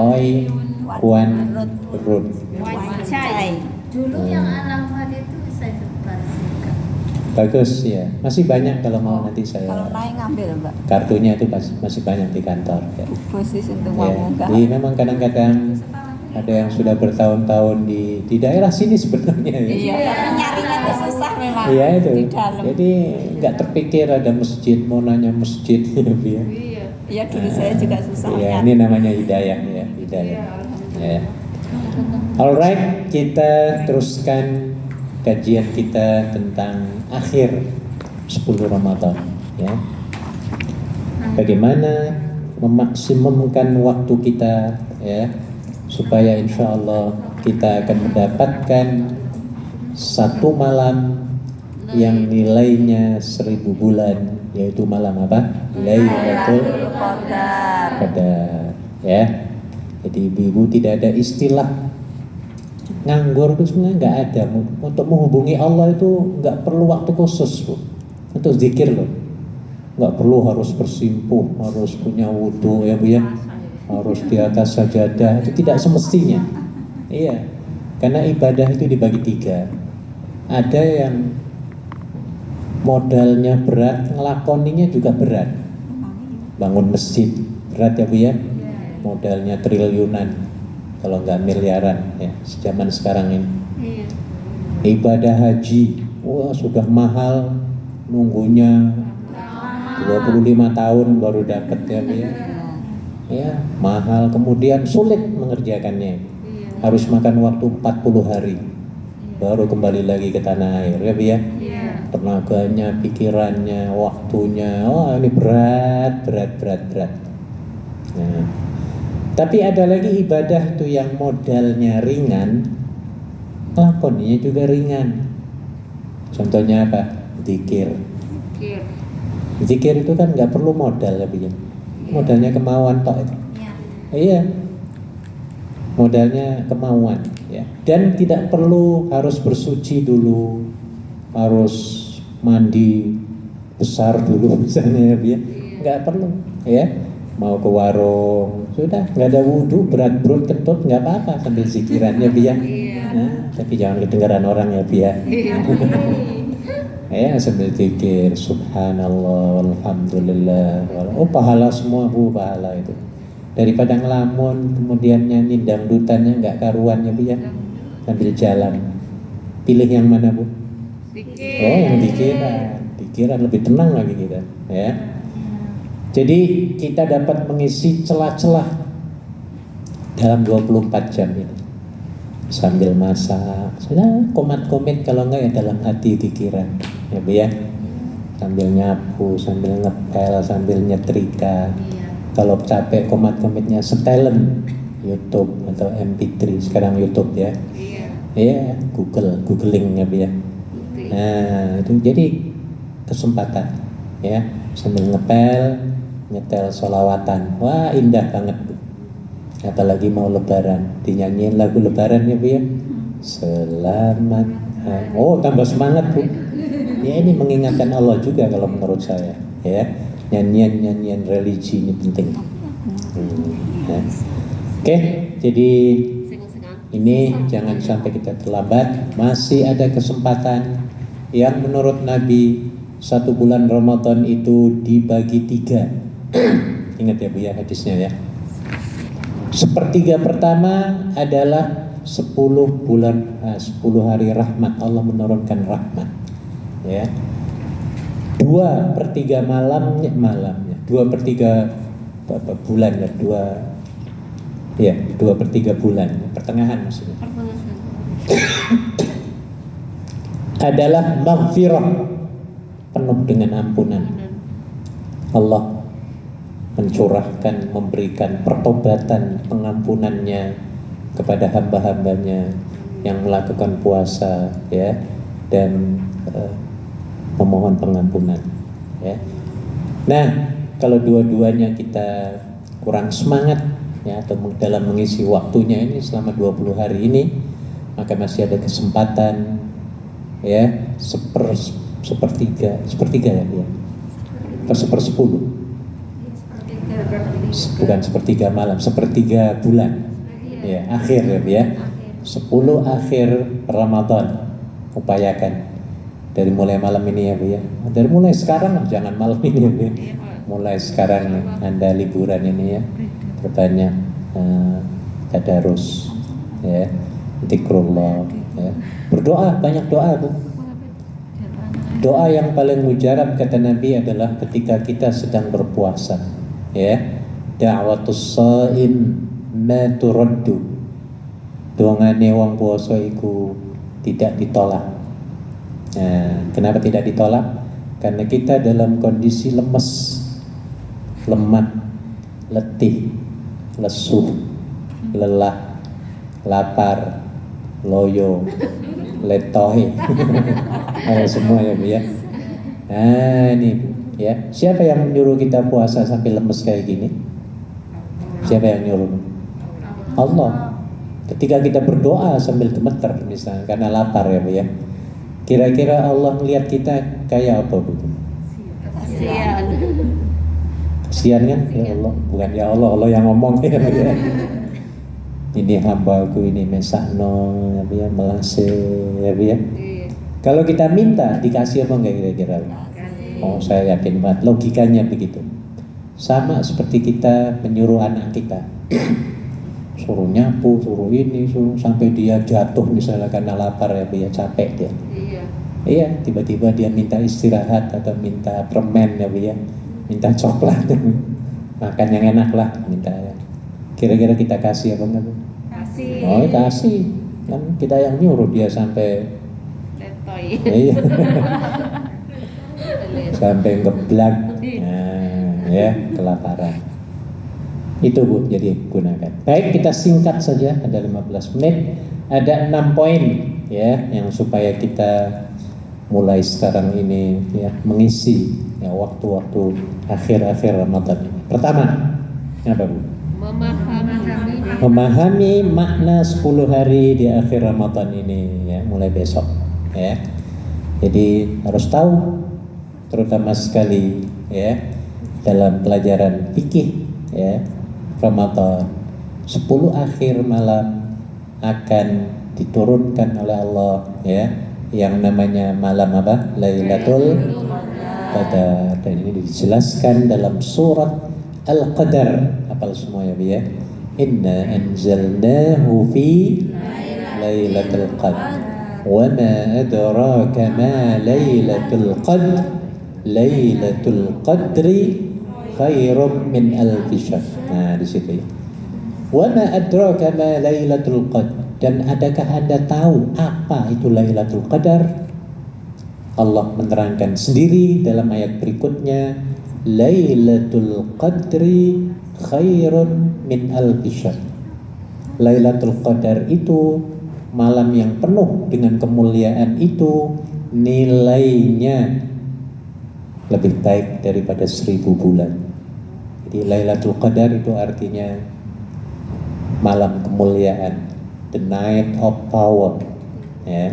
Oi Wan Rut. Wancai. Dulu yang alamat itu saya sebar juga. Bagus ya. Masih banyak kalau mau nanti saya. Kalau naik ngambil Mbak. Kartunya itu masih banyak di kantor. Ya. Posisi untuk Ya. muka. Jadi memang kadang-kadang ada yang sudah bertahun-tahun di daerah sini sebenarnya. Ya. Iya, tapi nyarinya tuh susah memang. Iya itu. Di dalam. Jadi nggak terpikir ada masjid, mau nanya masjid gitu ya. Iya dulu saya juga susah. Iya, nyari. ini namanya hidayah ya, hidayah. Ya. Alright, kita teruskan kajian kita tentang akhir 10 Ramadan ya. Bagaimana memaksimumkan waktu kita ya supaya insya Allah kita akan mendapatkan satu malam yang nilainya 1000 bulan, yaitu malam apa? Lailatul Qadar ya. Jadi ibu-ibu tidak ada istilah nganggur itu sebenarnya nggak ada. Untuk menghubungi Allah itu nggak perlu waktu khusus Bu. Untuk zikir loh, nggak perlu harus bersimpuh, harus punya wudhu ya Bu ya, harus di atas sajadah, itu tidak semestinya. Iya, karena ibadah itu dibagi 3. Ada yang modalnya berat, ngelakoninya juga berat. Bangun masjid berat ya Bu ya, modalnya triliunan kalau nggak miliaran ya zaman sekarang ini. Ibadah haji, wah sudah mahal, nunggunya 25 tahun baru dapat ya Bu ya. Ya mahal, kemudian sulit mengerjakannya, harus makan waktu 40 hari baru kembali lagi ke tanah air ya Bu ya. Tenaganya, pikirannya, waktunya, oh ini berat. Nah, tapi ada lagi ibadah tuh yang modalnya ringan, lakoninya juga ringan. Contohnya apa? Zikir. Zikir itu kan nggak perlu modal ya Bu ya. Modalnya kemauan tok itu. Iya. Modalnya kemauan ya. Dan tidak perlu harus bersuci dulu, harus mandi besar dulu misalnya ya Bu ya. Nggak perlu ya. Mau ke warung sudah nggak ada wudhu, berat brut kentut nggak apa-apa sambil zikiran ya Bu ya. Nah, tapi jangan kedengaran orang ya Bu ya. Ya sambil zikir subhanallah walhamdulillah. Oh pahala semua Bu, pahala itu. Daripada ngelamun kemudian nyanyi dangdutannya nggak karuan ya Bu ya. Sambil jalan. Pilih yang mana Bu? Oh yang dikiran lebih tenang lagi kita ya. Jadi kita dapat mengisi celah-celah dalam 24 jam ini sambil masak, sudah komat-komit kalau enggak ya dalam hati pikiran ya Bu ya, sambil nyapu, sambil ngepel, sambil nyetrika. Kalau capek komat-komitnya setelan YouTube atau MP3, sekarang YouTube ya. Iya, googling ya Bu ya. Nah itu jadi kesempatan ya, sambil ngepel, nyetel sholawatan, wah indah banget Bu. Apalagi mau lebaran, dinyanyiin lagu lebaran ya Bu ya. Selamat, oh tambah semangat Bu. Ya ini mengingatkan Allah juga kalau menurut saya ya. Nyanyian religi ini penting. Ya. Oke, jadi ini jangan sampai kita terlambat. Masih ada kesempatan yang menurut Nabi 1 bulan Ramadan itu dibagi 3. Ingat ya Bu ya hadisnya ya. 1/3 pertama adalah 10 hari rahmat, Allah menurunkan rahmat ya. 2/3 malamnya 2/3 bulan ya, 2/3 bulan pertengahan maksudnya adalah maghfirah, penuh dengan ampunan. Allah mencurahkan, memberikan pertobatan, pengampunannya kepada hamba-hambanya yang melakukan puasa ya, dan memohon pengampunan ya. Nah kalau dua-duanya kita kurang semangat ya, atau dalam mengisi waktunya ini selama 20 hari ini, maka masih ada kesempatan ya, sepertiga ya, atau 1/10, bukan 1/3 malam, 1/3 bulan Ya, akhir ya. 10 akhir Ramadan upayakan dari mulai malam ini ya Bu ya. Dari mulai sekarang, jangan malam ini ya Bu ya. Mulai sekarang Anda liburan ini ya, berbanyak tadarus ya, zikrullah ya. Berdoa, banyak doa Bu. Doa yang paling mujarab kata Nabi adalah ketika kita sedang berpuasa ya. Da'watus shaim ma turaddu. Dongane wong puasa iku tidak ditolak. Nah, kenapa tidak ditolak? Karena kita dalam kondisi lemes, lemah, letih, lesu, lelah, lapar, loyo, letoy. Ada semua ya Bu ya. Nah ini Bu ya. Siapa yang menyuruh kita puasa sampai lemes kayak gini? Siapa yang nyuruh? Allah. Ketika kita berdoa sambil gemeter misalnya karena lapar ya Bu ya. Kira-kira Allah melihat kita kayak apa Bu? Kasihan. Kasihan kan? Ya Allah, bukan ya Allah, Allah yang ngomong ya Bu ya. Ini hambaku ini mesakno ya Bu ya, melase ya Bu ya. Kalau kita minta dikasih apa enggak kira-kira? Oh saya yakin banget logikanya begitu. Sama seperti kita menyuruh anak kita, suruh nyapu, suruh ini, suruh sampai dia jatuh misalnya karena lapar ya, dia capek dia. Iya, tiba-tiba dia minta istirahat atau minta permen ya, ya, minta coklat, makan yang enak lah, minta. Kira-kira kita kasih apa enggak? Kasih. Oh kasih, kan kita yang nyuruh dia sampai. Letoy. Iya. Sampai ngeblak, nah, ya kelaparan. Itu Bu, jadi gunakan. Baik, kita singkat saja, ada 15 menit. Ada 6 poin ya, yang supaya kita mulai sekarang ini ya mengisi ya waktu-waktu akhir-akhir Ramadan ini. Pertama, apa Bu? Memahami makna 10 hari di akhir Ramadan ini ya, mulai besok ya. Jadi harus tahu, terutama sekali ya dalam pelajaran fikih ya, Ramadan 10 akhir malam akan diturunkan oleh Allah ya, yang namanya malam apa? Lailatul Qadar. Dan ini dijelaskan dalam surat Al-Qadar. Hafal semua ya, ya. Inna anzalnahu fi Lailatul Qadar. Wa ma adraka ma Lailatul Qadar. Lailatul Qadri khairum min alfi syahr. Nah, di situ ya. Wa ma adraka ma Lailatul Qadar. Dan adakah Anda tahu apa itu Lailatul Qadar? Allah menerangkan sendiri dalam ayat berikutnya, Lailatul Qadri khairun min alfi syahr. Lailatul Qadar itu malam yang penuh dengan kemuliaan itu, nilainya lebih baik daripada 1000 bulan. Jadi Lailatul Qadar itu artinya malam kemuliaan, the night of power ya,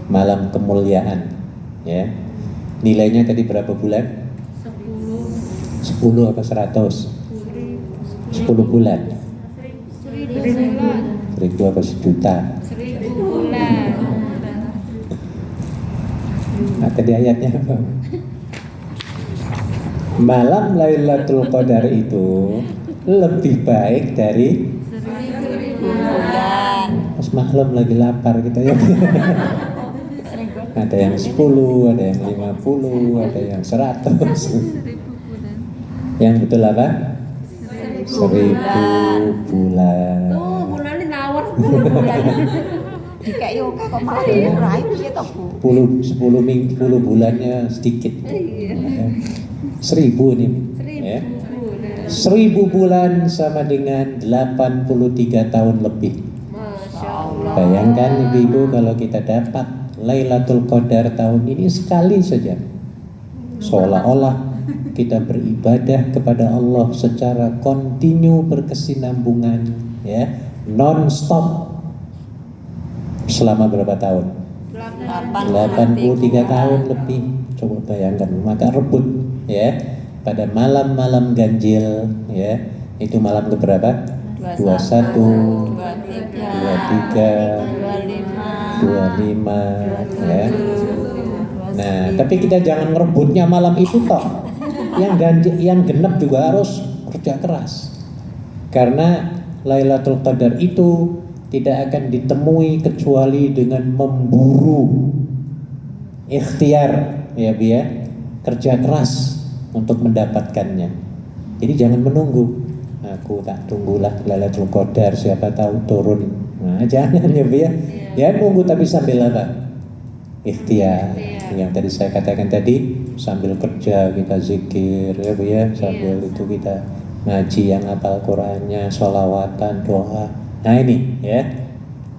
malam kemuliaan ya. Nilainya tadi berapa bulan? 10 atau 100? 10 bulan. 1000 atau 1.000.000? 1000 bulan. Nah, tadi ayatnya apa? Malam Lailatul Qadar itu lebih baik dari 1000 bulan. pas maklum lagi lapar kita ya. Ada yang 10, ada yang 50, ada yang 100. Yang betul apa? 1000 bulan. Tuh, bulannya nawar 10 bulan. Jika yoga kok malah murah itu ya toh Bu. 10 bulannya sedikit. 1000 nih. Ya. 1000 bulan sama dengan 83 tahun lebih. Masya Allah. Bayangkan ibu-ibu kalau kita dapat Lailatul Qadar tahun ini sekali saja, seolah-olah kita beribadah kepada Allah secara kontinu, berkesinambungan ya, non-stop selama berapa tahun? 83 tahun lebih. Coba bayangkan, maka rebut ya pada malam-malam ganjil ya. Itu malam keberapa? 21, 23, 25, ya. Nah, tapi kita jangan ngerebutnya malam itu toh. Yang genep juga harus kerja keras. Karena Lailatul Qadar itu tidak akan ditemui kecuali dengan memburu ikhtiar, ya Bu ya, kerja keras untuk mendapatkannya. Jadi jangan menunggu. Aku tak tunggulah Lailatul Qadar, siapa tahu turun. Nah, jangan ya Bu ya. Ya nunggu tapi sambil apa? Ikhtiar. Yang tadi saya katakan tadi, sambil kerja kita zikir ya Bu ya, sambil itu kita ngaji yang hafal Qur'annya, sholawatan, doa. Nah ini ya.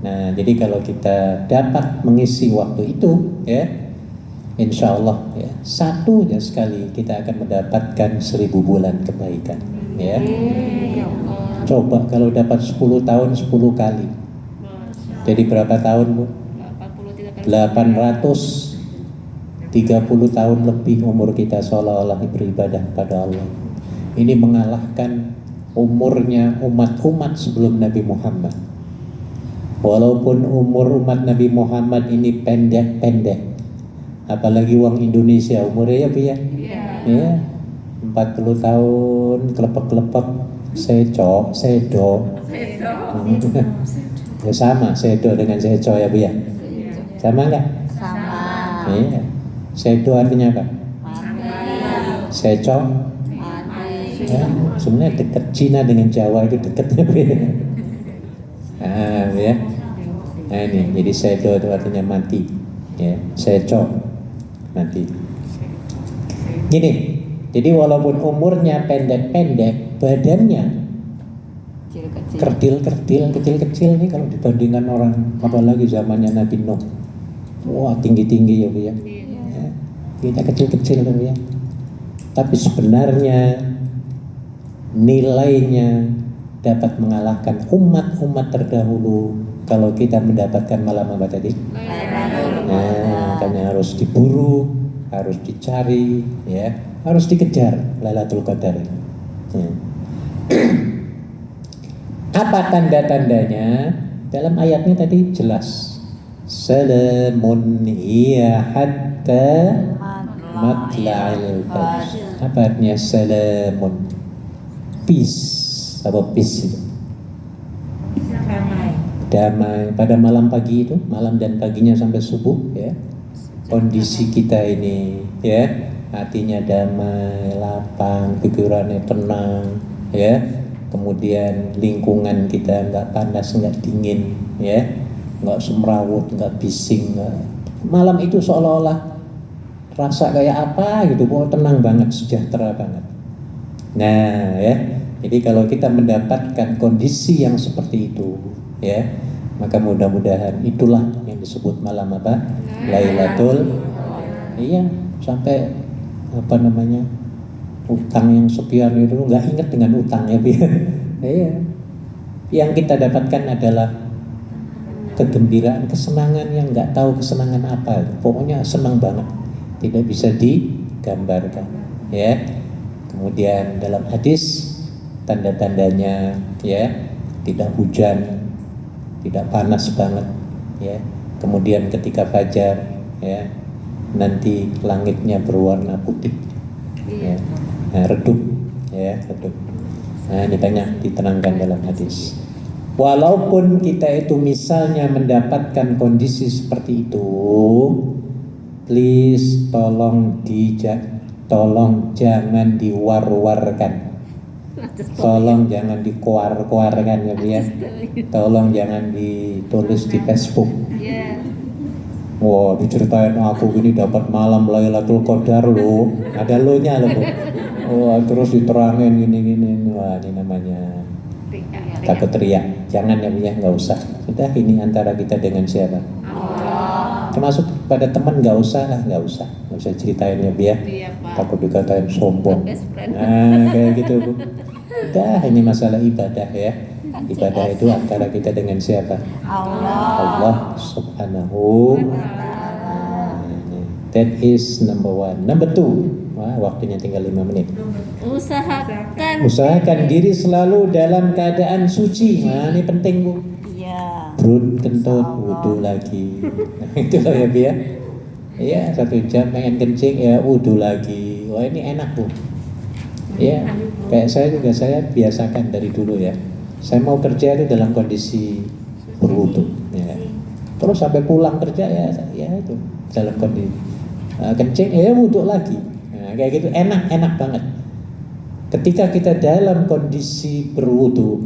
Nah jadi kalau kita dapat mengisi waktu itu ya, insya Allah ya, satu aja sekali kita akan mendapatkan 1000 bulan kebaikan ya. Coba kalau dapat 10 tahun 10 kali, jadi berapa tahun Bu? 830 tahun lebih umur kita seolah-olah beribadah pada Allah. Ini mengalahkan umurnya umat-umat sebelum Nabi Muhammad. Walaupun umur umat Nabi Muhammad ini pendek-pendek, apalagi wong Indonesia umurnya ya Bu ya, ya 40 tahun kelepek-kelepek, sedo ya sama sedo dengan seco ya Bu ya, sama nggak? Sama. Iya. Sedo artinya apa? Seco ya, sebenarnya dekat. Cina dengan Jawa itu dekat ya Bu ya. Ya. Nah ini, jadi sedo itu artinya mati ya, seco mati. Gini, jadi walaupun umurnya pendek-pendek, badannya kecil-kecil nih kalau dibandingkan orang, apalagi zamannya Nabi Nuh. Wah tinggi-tinggi ya Bu ya. Ya, kita kecil-kecil ya Bu ya. Tapi sebenarnya nilainya dapat mengalahkan umat-umat terdahulu kalau kita mendapatkan malam apa tadi? Nah, makanya harus diburu, harus dicari, ya, harus dikejar Lailatul Qadar. Ya. Apa tanda-tandanya? Dalam ayatnya tadi jelas. Salamun hiya hatta matla'il fajr. Apa artinya salamun? Peace. Apa peace itu? Damai pada malam pagi itu, malam dan paginya sampai subuh ya. Kondisi kita ini ya, hatinya damai, lapang, pikirannya tenang ya. Kemudian lingkungan kita nggak panas, nggak dingin ya, nggak semrawut, nggak bising. Malam itu seolah-olah rasa kayak apa gitu, tenang banget, sejahtera banget. Nah ya, jadi kalau kita mendapatkan kondisi yang seperti itu ya, maka mudah-mudahan itulah yang disebut malam apa? Lailatul. Iya, sampai apa namanya, utang yang sekian itu nggak ingat dengan utang ya iya. Yang kita dapatkan adalah kegembiraan, kesenangan yang nggak tahu kesenangan apa, pokoknya senang banget, tidak bisa digambarkan ya. Kemudian dalam hadis tanda-tandanya ya, tidak hujan, tidak panas banget ya. Kemudian ketika fajar ya, nanti langitnya berwarna putih ya. Nah, redup ya, redup. Nah, ini banyak diterangkan dalam hadis. Walaupun kita itu misalnya mendapatkan kondisi seperti itu, please tolong jangan diwar-warkan. Tolong jangan dikuar-kuarkan ya Bu ya. Tolong jangan ditulis di Facebook. Wah, diceritain aku gini dapat malam Lailatul Qadar lo, ada lo nya lo Bu. Wah, terus diterangin gini-gini. Wah, ini namanya takut teriak. Jangan ya Bu ya, nggak usah. Sudah, ini antara kita dengan siapa? Termasuk pada teman nggak usah ceritain ya Bu ya. Takut dikatain sombong. Nah kayak gitu Bu. Udah, ini masalah ibadah ya. Ibadah itu antara kita dengan siapa? Allah Subhanahu wa ta'ala. That is number one. Number two, wah, waktunya tinggal 5 menit. Usahakan diri selalu dalam keadaan suci. Nah, ini penting Bu. Iya. Perut kentut, wudhu lagi. Itu loh ya Bu ya. Iya, 1 jam pengen kencing ya wudhu lagi. Wah, ini enak Bu. Ya, kayak saya juga, saya biasakan dari dulu ya. Saya mau kerja itu dalam kondisi berwudhu. Ya. Terus sampai pulang kerja ya itu dalam kondisi kencing ya wudhu lagi. Nah, kayak gitu enak banget. Ketika kita dalam kondisi berwudhu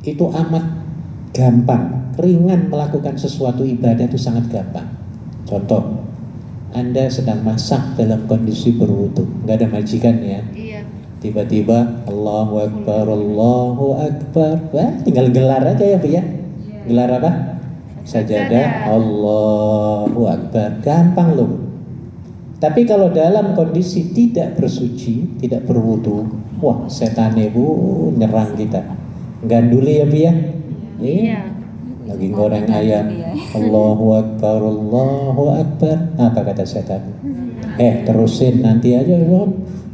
itu amat gampang, ringan melakukan sesuatu ibadah itu sangat gampang. Contoh, Anda sedang masak dalam kondisi berwudhu, nggak ada majikan ya. Iya. Tiba-tiba Allahu Akbar, wah tinggal gelar aja ya Bu ya. Gelar apa? Sajadah, Allahu Akbar, gampang loh. Tapi kalau dalam kondisi tidak bersuci, tidak berwudu, wah setan Bu nyerang kita. Ganduli ya Bu ya. Iya. Lagi goreng ayam, Allahu Akbar, apa kata setan? Terusin nanti aja ya.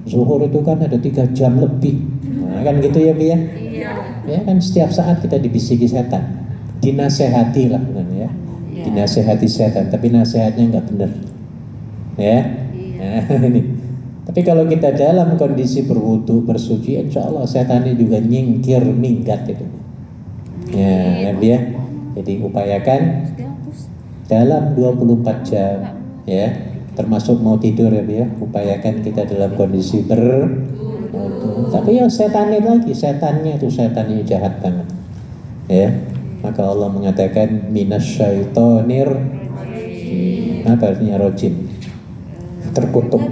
Zuhur itu kan ada 3 jam lebih. Nah, kan gitu ya Bu ya. Iya. Ya kan setiap saat kita dibisiki setan. Dinasehati lah kan ya. Dinasehati setan, tapi nasihatnya nggak benar. Ya. Nah, ini. Tapi kalau kita dalam kondisi berwudu, bersuci, insya Allah setannya juga nyingkir, minggat itu. Ya, Bu ya. Jadi upayakan dalam 24 jam ya, termasuk mau tidur ya Bu ya, upayakan kita dalam kondisi berwudu. Tapi ya setannya itu jahat banget. Ya. Maka Allah mengatakan minasyaitonir, apa artinya rojim? Terkutuk.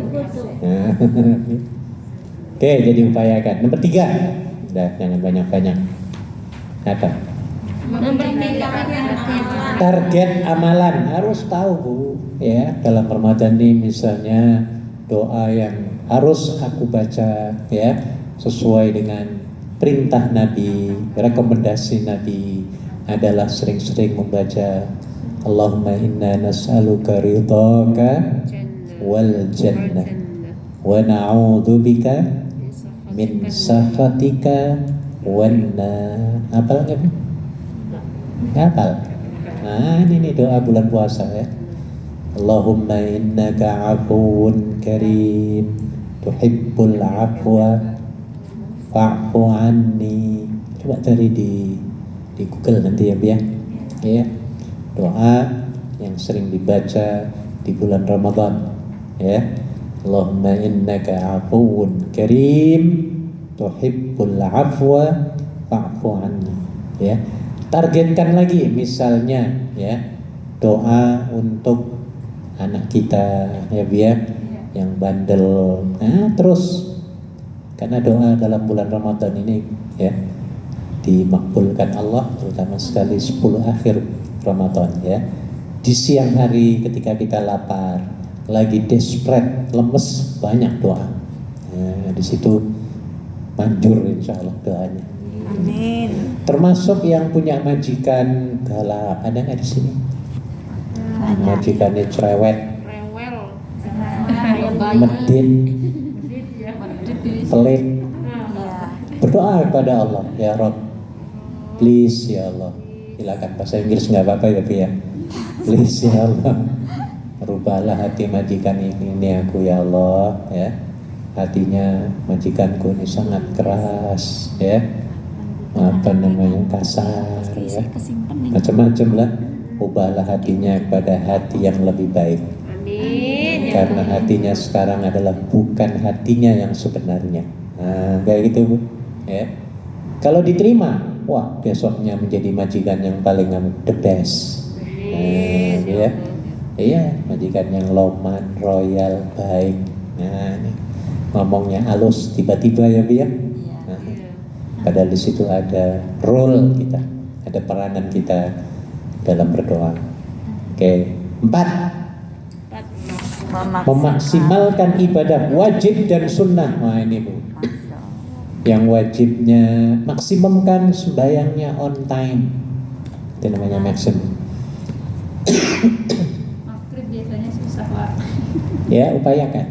Ya. Oke, jadi upayakan. Nomor 3, udah jangan banyak-banyak. Apa? Target amalan harus tahu Bu. Ya, dalam Ramadan ini misalnya doa yang harus aku baca ya sesuai dengan perintah Nabi, rekomendasi Nabi adalah sering-sering membaca Allahumma inna nas'aluka ridhaka wal jannah wa na'udzubika min sakhatika wan nar. Hafal nggak Bu? Hafal. Nah ini doa bulan puasa ya. Allahumma innaka afuwun karim tuhibbul afwa fa'fu anni. Coba cari di Google nanti ya Bu ya. Ya. Doa yang sering dibaca di bulan Ramadan ya. Allahumma innaka afuwun karim tuhibbul afwa fa'fu anni. Ya. Targetkan lagi misalnya ya doa untuk anak kita ya Bu ya yang bandel. Nah, terus karena doa dalam bulan Ramadan ini ya dimakbulkan Allah, terutama sekali 10 akhir Ramadan ya. Di siang hari ketika kita lapar, lagi desperate, lemes, banyak doa. Nah, di situ manjur insya Allah doanya. Amin. Termasuk yang punya majikan galak, ada nggak di sini? Majikannya cerewet, medit, pelit. Berdoa kepada Allah, ya Rob, please ya Allah. Silakan bahasa Inggris nggak apa-apa ya Bu ya. Please ya Allah, rubahlah hati majikan ini aku ya Allah ya. Hatinya majikanku ini sangat keras ya. Apa namanya kasar ya, macam-macam lah. Ubahlah hatinya kepada hati yang lebih baik. Amin. Karena hatinya sekarang adalah bukan hatinya yang sebenarnya. Nah, kayak gitu Bu. Ya. Kalau diterima, wah besoknya menjadi majikan yang paling the best. Nah, ya, iya majikan yang loman, royal, baik. Nah, ini ngomongnya halus tiba-tiba ya Bu ya. Padahal di situ ada role kita, ada peranan kita dalam berdoa. Oke, 4, memaksimalkan ibadah wajib dan sunnah. Wah ini Bu, yang wajibnya maksimumkan sembahyangnya on time, itu namanya maksimum. susah Pak. Ya, upayakan.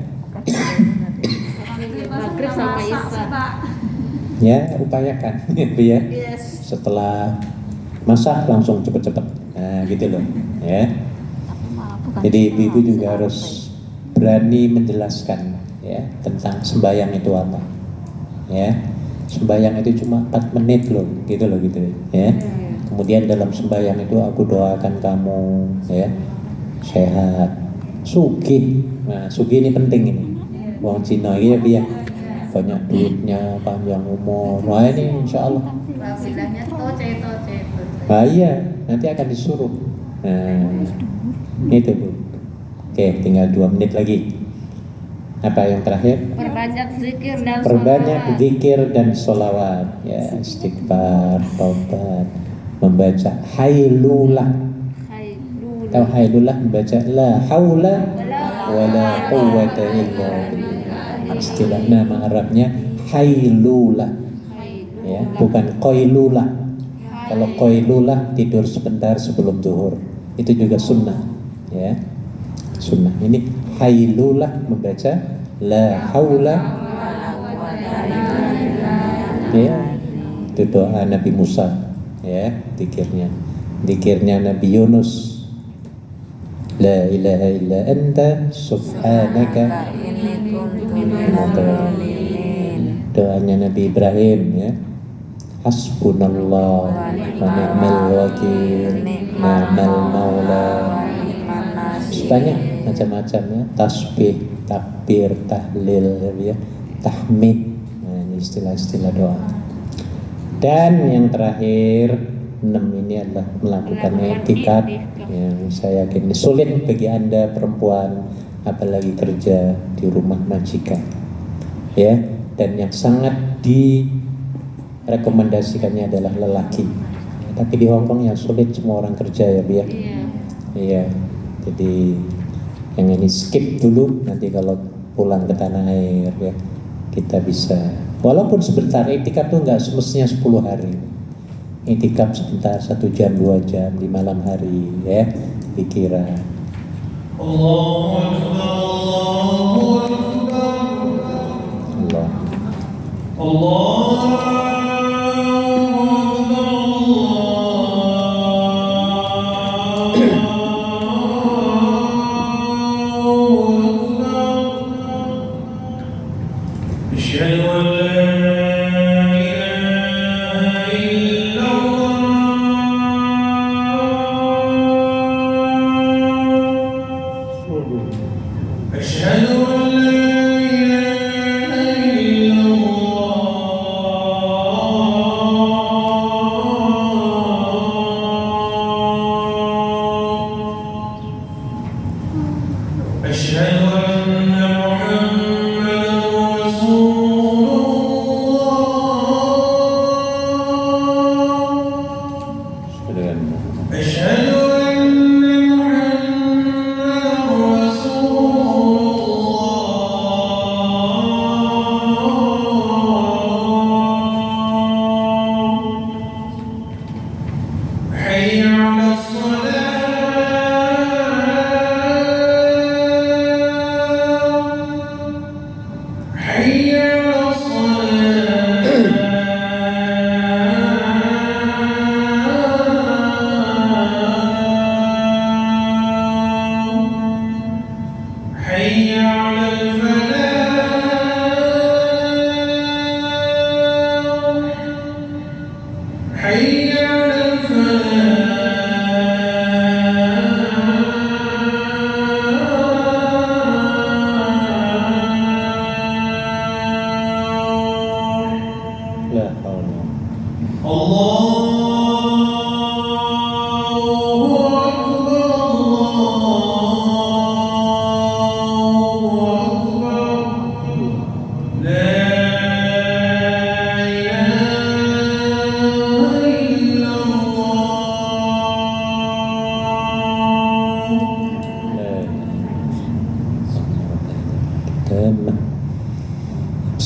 Maghrib sampai Isya. Ya, upayakan. Ya. Yes. Setelah masak langsung cepet-cepet. Nah, gitu loh. Ya. Tapi malah bukan Jadi semua ibu-ibu juga sih, harus berani menjelaskan ya tentang sembahyang itu apa. Ya. Sembahyang itu cuma 4 menit loh, gitu loh gitu ya. Kemudian dalam sembahyang itu aku doakan kamu ya sehat, sugih. Nah, sugih ini penting ini. Wong Cina ini ya banyak duitnya, panjang umur. Wah ini insya Allah. Bilangnya toce. Ah iya, nanti akan disuruh. Nah, itu Bu. Oke, tinggal 2 menit lagi. Apa yang terakhir? Perbanyak zikir dan Perbanyak sholawat. zikir dan sholawat. Ya, istighfar, taubat, membaca hailulah. Tahu hailulah, membaca la haula wala quwwata illa billah. Istilah nama Arabnya hailulah. Ya, bukan qailulah. Kalau qailulah tidur sebentar sebelum zuhur, itu juga sunnah. Ya, sunnah. Ini hailulah membaca la haula. Ya, itu doa Nabi Musa. Ya, zikirnya Nabi Yunus. La ilaha illa anta subhanaka ini kuntu doanya Nabi Ibrahim ya. Hasbunallah wa ni'mal wakil, ni'mal maula. Banyak macam-macam ya, tasbih, takbir, tahlil ya, tahmid. Nah, ini istilah-istilah doa. Dan yang terakhir 6 ini adalah melakukan etikad yang saya yakin sulit bagi Anda perempuan, apalagi kerja di rumah majikan ya, dan yang sangat direkomendasikannya adalah lelaki. Tapi di Hongkong yang sulit semua orang kerja ya Bu ya. Iya. Jadi yang ini skip dulu, nanti kalau pulang ke tanah air ya kita bisa, walaupun sebentar. Etikad tuh nggak semestinya 10 hari. Itikaf sebentar, 1 jam 2 jam di malam hari ya, pikiran. Allahu Akbar, Allahu Akbar. Allah.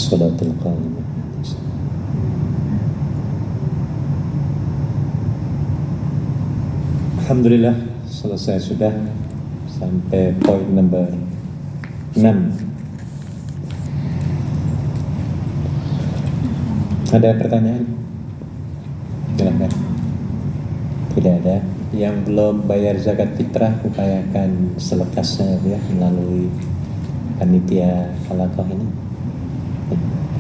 Salatul qa'imah. Alhamdulillah selesai sudah. sampai poin nomor 6. Ada pertanyaan? Silakan. Tidak ada. Yang belum bayar zakat fitrah upayakan selekasnya ya melalui panitia halaqah ini.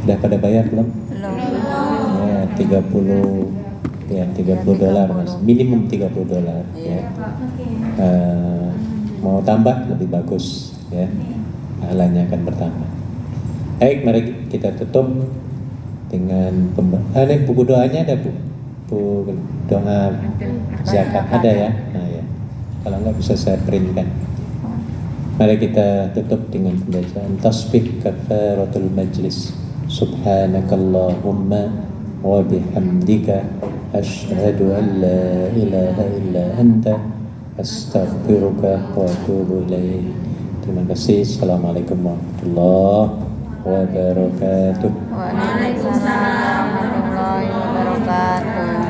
Sudah pada bayar belum? Belum. Ya, 30 $30 Mas. Minimum $30 ya. Mau tambah lebih bagus ya. Pahalanya akan bertambah. Baik, mari kita tutup dengan buku doanya ada Bu? Buku doa zakat ada ya? Nah ya. Kalau enggak bisa saya printkan. Mari kita tutup dengan pembacaan tasbih kafaratul majlis. Subhanakallahumma wa bihamdika asyhadu an la ilaha illa anta astaghfiruka wa atubu ilaik. Terima kasih. Assalamualaikum warahmatullahi wabarakatuh. Waalaikumsalam warahmatullahi wabarakatuh.